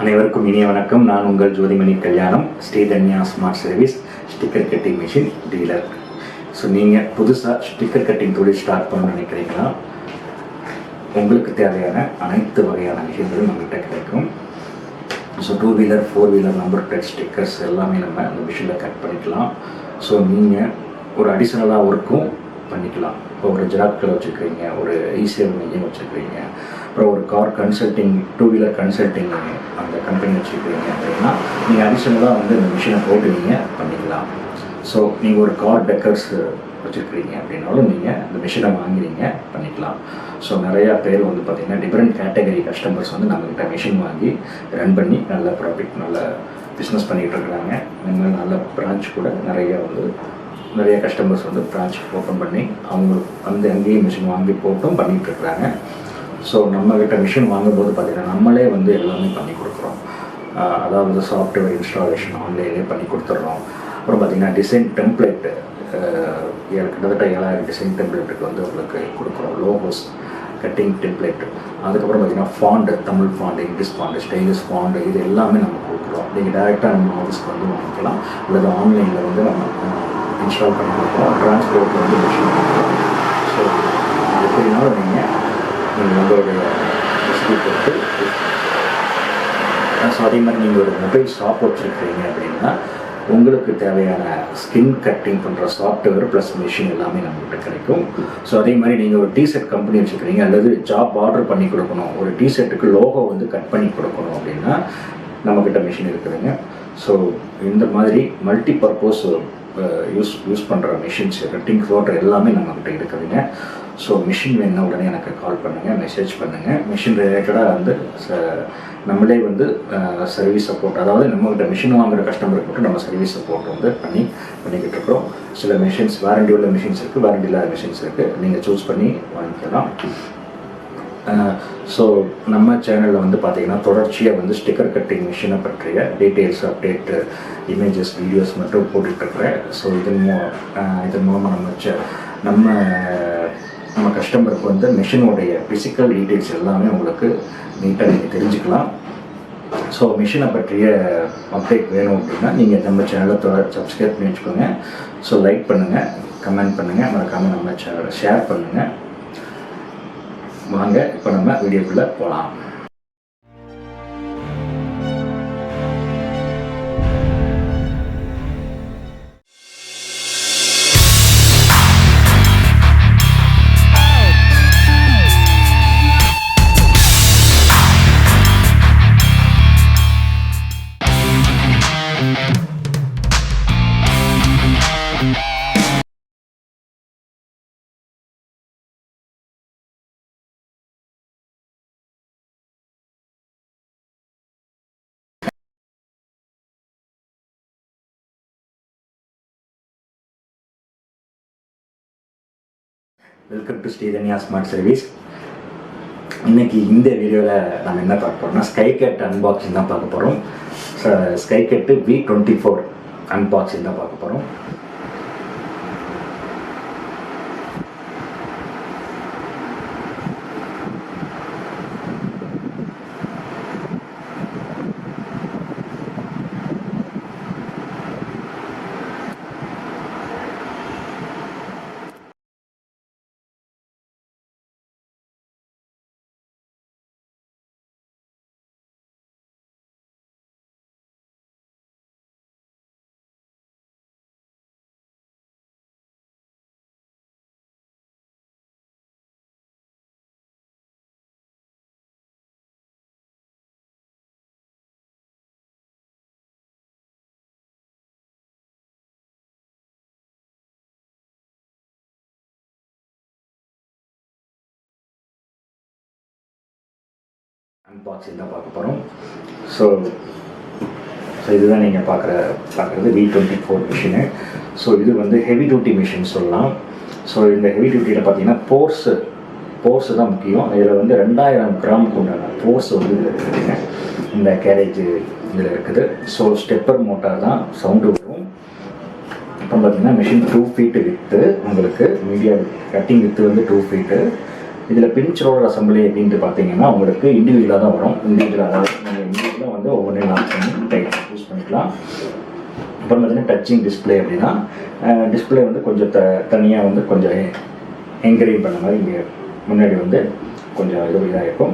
அனைவருக்கும் இனிய வணக்கம். நான் உங்கள் Jothimani Kalyanam, Sridhanya smart service sticker cutting machine dealer. So நீங்கள் புதுசாக ஸ்டிக்கர் கட்டிங் தொழில் ஸ்டார்ட் பண்ணணும்னு நினைக்கிறீங்களா? உங்களுக்கு தேவையான அனைத்து வகையான விஷயங்களும் நம்மகிட்ட கிடைக்கும். So 2 wheeler 4 wheeler number plate stickers எல்லாமே நம்ம அந்த மிஷினில் கட் பண்ணிக்கலாம். ஸோ நீங்கள் ஒரு அடிஷ்னலாக ஒர்க்கும் பண்ணிக்கலாம். இப்போ ஒரு ஜெராக்ஸ் கடை வச்சுருக்கிறீங்க, ஒரு ஈஸியாக மையம் வச்சுருக்கிறீங்க, அப்புறம் ஒரு கார் கன்சல்ட்டிங் 2 வீலர் கன்சல்ட்டிங் அந்த கம்பெனி வச்சுருக்கிறீங்க அப்படின்னா நீங்கள் அடிஷ்னலாக வந்து இந்த மிஷினை போட்டு நீங்கள் பண்ணிக்கலாம். ஸோ நீங்கள் ஒரு கார் டெக்கர்ஸ் வச்சுருக்கிறீங்க அப்படின்னாலும் நீங்கள் இந்த மிஷினை வாங்கினீங்க பண்ணிக்கலாம். ஸோ நிறையா பேர் வந்து பார்த்திங்கன்னா டிஃப்ரெண்ட் கேட்டகரி கஸ்டமர்ஸ் வந்து நம்மக்கிட்ட மிஷின் வாங்கி ரன் பண்ணி நல்ல ப்ராஃபிட் நல்ல பிஸ்னஸ் பண்ணிகிட்டு இருக்கிறாங்க. இன்னும் நல்ல பிரான்ச் கூட நிறைய கஸ்டமர்ஸ் வந்து பிரான்ச் ஓப்பன் பண்ணி அவங்க வந்து அங்கேயே மிஷின் வாங்கி போட்டும் பண்ணிகிட்ருக்குறாங்க. ஸோ நம்மக்கிட்ட மிஷின் வாங்கும்போது பார்த்திங்கன்னா நம்மளே வந்து எல்லாமே பண்ணி கொடுக்குறோம். அதாவது சாஃப்ட்வேர் இன்ஸ்டாலேஷன் ஆன்லைன்லேயே பண்ணி கொடுத்துட்றோம். அப்புறம் பார்த்திங்கன்னா டிசைன் டெம்ப்ளேட்டு கிட்டத்தட்ட 7000 டிசைன் டெம்ப்ளேட்டுக்கு வந்து உங்களுக்கு கொடுக்குறோம். லோகோஸ் கட்டிங் டெம்ப்ளேட்டு, அதுக்கப்புறம் பார்த்திங்கன்னா font, Tamil font, English font, stylish font, இது எல்லாமே நம்ம கொடுக்குறோம். நீங்கள் டேரெக்டாக நம்ம ஆஃபீஸ்க்கு வந்து வாங்கிக்கலாம், அல்லது ஆன்லைனில் வந்து நம்ம இன்ஸ்டால் பண்ணி கொடுக்குறோம். டிரான்ஸ்போர்ட்டில் வந்து மிஷின் கொடுக்குறோம். ஸோ எப்படினாலும் நீங்கள் உங்களுடைய வசதி பொறுத்து. ஸோ அதே மாதிரி நீங்கள் ஒரு மொபைல் ஷாப் வச்சுருக்கிறீங்க அப்படின்னா உங்களுக்கு தேவையான ஸ்கின் கட்டிங் பண்ணுற சாஃப்ட்வேர் ப்ளஸ் மிஷின் எல்லாமே நம்மகிட்ட கிடைக்கும். ஸோ அதே மாதிரி நீங்கள் ஒரு டிஷர்ட் கம்பெனி வச்சுக்கிறீங்க, அல்லது ஜாப் ஆர்டர் பண்ணி கொடுக்கணும், ஒரு டிஷர்ட்டுக்கு லோகோ வந்து கட் பண்ணி கொடுக்கணும் அப்படின்னா நம்மக்கிட்ட மிஷின் இருக்குதுங்க. ஸோ இந்த மாதிரி மல்டி பர்பஸ் யூஸ் பண்ணுற மிஷின்ஸ் கட்டிங் ஃப்ளோட்டர் எல்லாமே நம்மக்கிட்ட இருக்குதுங்க. ஸோ மிஷின் வேணுன்னா உடனே எனக்கு கால் பண்ணுங்கள், மெசேஜ் பண்ணுங்கள். மிஷின் ரிலேட்டடாக வந்து நம்மளே வந்து சர்வீஸ் சப்போர்ட், அதாவது நம்மகிட்ட மிஷின் வாங்குகிற கஸ்டமருக்கு மட்டும் நம்ம சர்வீஸ் சப்போர்ட் வந்து பண்ணிக்கிட்டு இருக்கிறோம். சில மிஷின்ஸ் வாரண்டி உள்ள மிஷின்ஸ் இருக்குது, வாரண்டி இல்லாத மிஷின்ஸ் இருக்குது. நீங்கள் சூஸ் பண்ணி வாங்கிக்கலாம். ஸோ நம்ம சேனலில் வந்து பார்த்திங்கன்னா தொடர்ச்சியாக வந்து ஸ்டிக்கர் கட்டிங் மிஷினை பற்றிய டீட்டெயில்ஸ், அப்டேட்டு, இமேஜஸ், வீடியோஸ் மட்டும் போட்டுட்ருக்குறேன். ஸோ இதன் மூலமாக நம்ம கஸ்டமருக்கு வந்து மிஷினுடைய ஃபிசிக்கல் டீட்டெயில்ஸ் எல்லாமே உங்களுக்கு நீட்டாக நீங்கள் தெரிஞ்சுக்கலாம். ஸோ மிஷினை பற்றிய அப்டேட் வேணும் அப்படின்னா நீங்கள் நம்ம சேனலை சப்ஸ்கிரைப் பண்ணி வச்சுக்கோங்க. ஸோ லைக் பண்ணுங்கள், கமெண்ட் பண்ணுங்கள், மறக்காமல் நம்ம சேனலை ஷேர் பண்ணுங்கள். வாங்க இப்போ நம்ம வீடியோக்குள்ளே போகலாம். Welcome to Sridhanya smart service. இன்றைக்கி இந்த வீடியோவில் நம்ம என்ன பார்க்க போகிறோம்னா ஸ்கைகட் அன்பாக்சிங் தான் பார்க்க போகிறோம். ஸ்கைகட்டு V24 அன்பாக்சிங் தான் பார்க்க போகிறோம். அன்பாக்சிங் தான் பார்க்க போகிறோம். ஸோ இதுதான் நீங்கள் பார்க்குறது V24 மிஷினு. ஸோ இது வந்து ஹெவி டியூட்டி மிஷின் சொல்லலாம். ஸோ இந்த ஹெவி டியூட்டியில் பார்த்தீங்கன்னா போர்ஸு தான் முக்கியம். இதில் வந்து 2000 கிராமுக்கு உண்டான போர்ஸ் வந்து இதில் இருக்குதுங்க. இந்த கேரேஜ் இதில் இருக்குது. ஸோ ஸ்டெப்பர் மோட்டார் தான் சவுண்டு வரும். அப்புறம் பார்த்தீங்கன்னா மிஷின் 2 ஃபீட்டு வித்து, உங்களுக்கு மீடியா கட்டிங் வித்து வந்து 2 ஃபீட்டு. இதில் பிஞ்ச் ரோலர் அசம்பிளி அப்படின்ட்டு பார்த்தீங்கன்னா உங்களுக்கு இண்டிவிஜுவலாக தான் வரும். இண்டிவிஜுவலாக வந்து ஒவ்வொன்றையும் லாக் பண்ணி டைட் யூஸ் பண்ணிக்கலாம். அப்புறம் பார்த்தீங்கன்னா டச்சிங் டிஸ்பிளே அப்படின்னா டிஸ்பிளே வந்து கொஞ்சம் தனியாக வந்து கொஞ்சம் என்கரேஜ் பண்ண மாதிரி இங்கே முன்னாடி வந்து கொஞ்சம் இதாக இருக்கும்.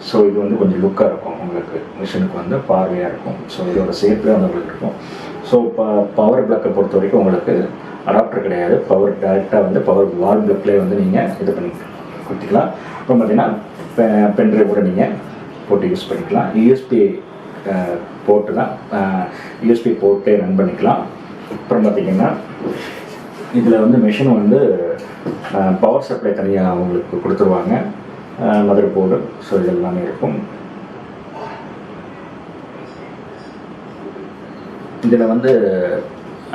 ஸோ இது வந்து கொஞ்சம் லுக்காக இருக்கும் உங்களுக்கு, மிஷினுக்கு வந்து பார்வையாக இருக்கும். ஸோ இதோட சேஃப்லேயே வந்து உங்களுக்கு இருக்கும். ஸோ இப்போ பவர் பிளக்கை பொறுத்த வரைக்கும் உங்களுக்கு அடாப்டர் கிடையாது, பவர் டேரெக்டாக வந்து பவர் வால் பிளக்லேயே வந்து நீங்கள் இது பண்ணி கொடுத்துக்கலாம். அப்புறம் பார்த்தீங்கன்னா பென்ட்ரைவ் கூட நீங்கள் போட்டு யூஸ் பண்ணிக்கலாம். யூஎஸ்பி போர்ட்டு தான், யூஎஸ்பி போர்ட்டே ரன் பண்ணிக்கலாம். அப்புறம் பார்த்திங்கன்னா இதில் வந்து மிஷின் வந்து பவர் சப்ளை தனியாக உங்களுக்கு கொடுத்துருவாங்க, மதர் போர்டு. ஸோ இது எல்லாமே இருக்கும். இதில் வந்து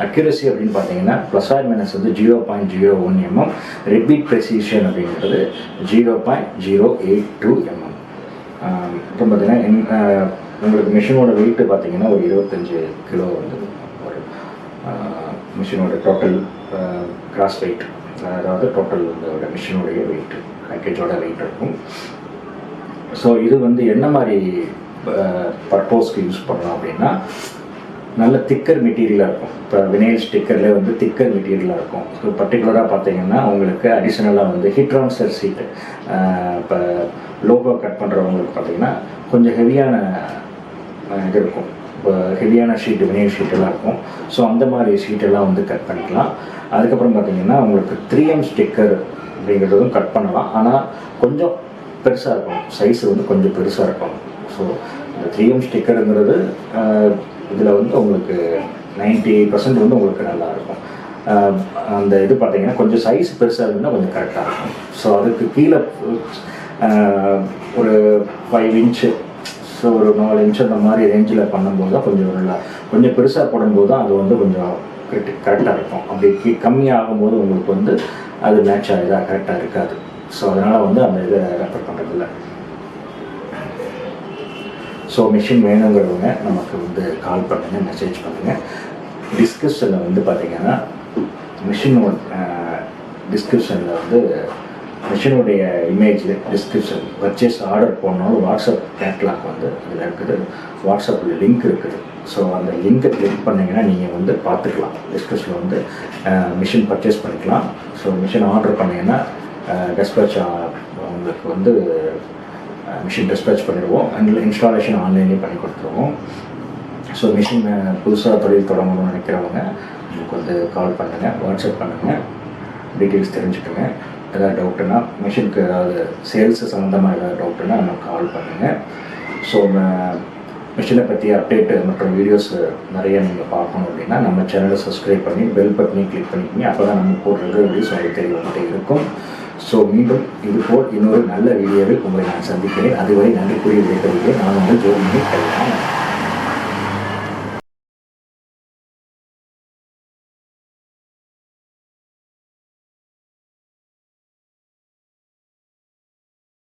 அக்யூரசி அப்படின்னு பார்த்தீங்கன்னா +- வந்து 0.01 mm, ரிப்பீட் ப்ரெசிஷன் அப்படிங்கிறது 0.082 mm. அப்புறம் பார்த்தீங்கன்னா உங்களுக்கு மிஷினோட வெயிட்டு பார்த்தீங்கன்னா ஒரு 25 கிலோ வந்து ஒரு மிஷினோட டோட்டல் கிராஸ் வெயிட், அதாவது டோட்டல் இந்த மிஷினுடைய வெயிட், பேக்கேஜோட வெயிட் இருக்கும். ஸோ இது வந்து என்ன மாதிரி பர்பஸ்க்கு யூஸ் பண்ணலாம் அப்படின்னா, நல்ல திக்கர் மெட்டீரியலாக இருக்கும். இப்போ வினைல் ஸ்டிக்கர்லேயே வந்து திக்கர் மெட்டீரியலாக இருக்கும். ஸோ பர்டிகுலராக பார்த்தீங்கன்னா உங்களுக்கு அடிஷ்னலாக வந்து ஹிட் ட்ரான்ஸ்ஃபர் சீட்டு, இப்போ லோகோ கட் பண்ணுறவங்களுக்கு பார்த்தீங்கன்னா கொஞ்சம் ஹெவியான இது இருக்கும், இப்போ ஹெவியான ஷீட்டு வினைல் ஷீட்டெல்லாம் இருக்கும். ஸோ அந்த மாதிரி ஷீட்டெல்லாம் வந்து கட் பண்ணிக்கலாம். அதுக்கப்புறம் பார்த்தீங்கன்னா உங்களுக்கு 3M ஸ்டிக்கர் அப்படிங்கிறதும் கட் பண்ணலாம், ஆனால் கொஞ்சம் பெருசாக இருக்கும், சைஸ் வந்து கொஞ்சம் பெருசாக இருக்கும். ஸோ இந்த 3M ஸ்டிக்கருங்கிறது இதில் வந்து உங்களுக்கு 90% வந்து உங்களுக்கு நல்லாயிருக்கும். அந்த இது பார்த்தீங்கன்னா கொஞ்சம் சைஸ் பெருசாக இருந்தால் கொஞ்சம் கரெக்டாக இருக்கும். ஸோ அதுக்கு கீழே ஒரு 5 இன்ச்சு, ஸோ ஒரு 4 இன்ச்சு அந்த மாதிரி ரேஞ்சில் பண்ணும்போது தான் கொஞ்சம் பெருசாக போடும்போது தான் அது வந்து கொஞ்சம் கரெக்டாக இருக்கும். அப்படி கம்மியாகும்போது உங்களுக்கு வந்து அது மேட்ச் ஆகுதா கரெக்டாக இருக்காது. ஸோ அதனால் வந்து அந்த இதை ரெஃபர் பண்ணுறதில்ல. ஸோ மிஷின் வேணுங்கிறவங்க நமக்கு வந்து கால் பண்ணுங்கள், மெசேஜ் பண்ணுங்கள். டிஸ்கிரிப்ஷனில் வந்து பார்த்திங்கன்னா மிஷினோட டிஸ்கிரிப்ஷனில் வந்து மிஷினுடைய இமேஜ் டிஸ்கிரிப்ஷன், பர்ச்சேஸ் ஆர்டர் போனாலும் வாட்ஸ்அப் கேட்லாக் வந்து இதில் இருக்குது, வாட்ஸ்அப்பில் லிங்க் இருக்குது. ஸோ அந்த லிங்கை கிளிக் பண்ணிங்கன்னா நீங்கள் வந்து பார்த்துக்கலாம். டிஸ்கிரிப்ஷனில் வந்து மிஷின் பர்ச்சேஸ் பண்ணிக்கலாம். ஸோ மிஷின் ஆர்டர் பண்ணிங்கன்னா டெஸ்பேச் உங்களுக்கு வந்து மிஷின் டிஸ்பேச் பண்ணிடுவோம். அண்ட் இன்ஸ்டாலேஷன் ஆன்லைன்லேயே பண்ணி கொடுத்துருவோம். ஸோ மிஷின் புதுசாக தொழில் தொடங்கணும்னு நினைக்கிறவங்க உங்களுக்கு வந்து கால் பண்ணுங்கள், வாட்ஸ்அப் பண்ணுங்கள், டீட்டெயில்ஸ் தெரிஞ்சுக்கோங்க. ஏதாவது டவுட்டுன்னா, மிஷினுக்கு ஏதாவது சேல்ஸு சம்மந்தமாக ஏதாவது டவுட்டுன்னா நமக்கு கால் பண்ணுங்கள். ஸோ மிஷினை பற்றி அப்டேட்டு மற்றும் வீடியோஸ் நிறைய நீங்கள் பார்க்கணும் அப்படின்னா நம்ம சேனலை சப்ஸ்கிரைப் பண்ணி பெல் பட்டனை கிளிக் பண்ணிக்கிங்க. அப்போ தான் நம்ம போடுறது வீடியோஸ் உங்களுக்கு தெரிய வந்துட்டே இருக்கும். ஸோ மீண்டும் இதுபோல் இன்னொரு நல்ல வீடியோவில் உங்களை நான் சந்திக்கிறேன். அதுவரை நன்றி கூறிய விடைபெறுகிறேன். நான் வந்து ஜோதிமணி கல்யாணம்.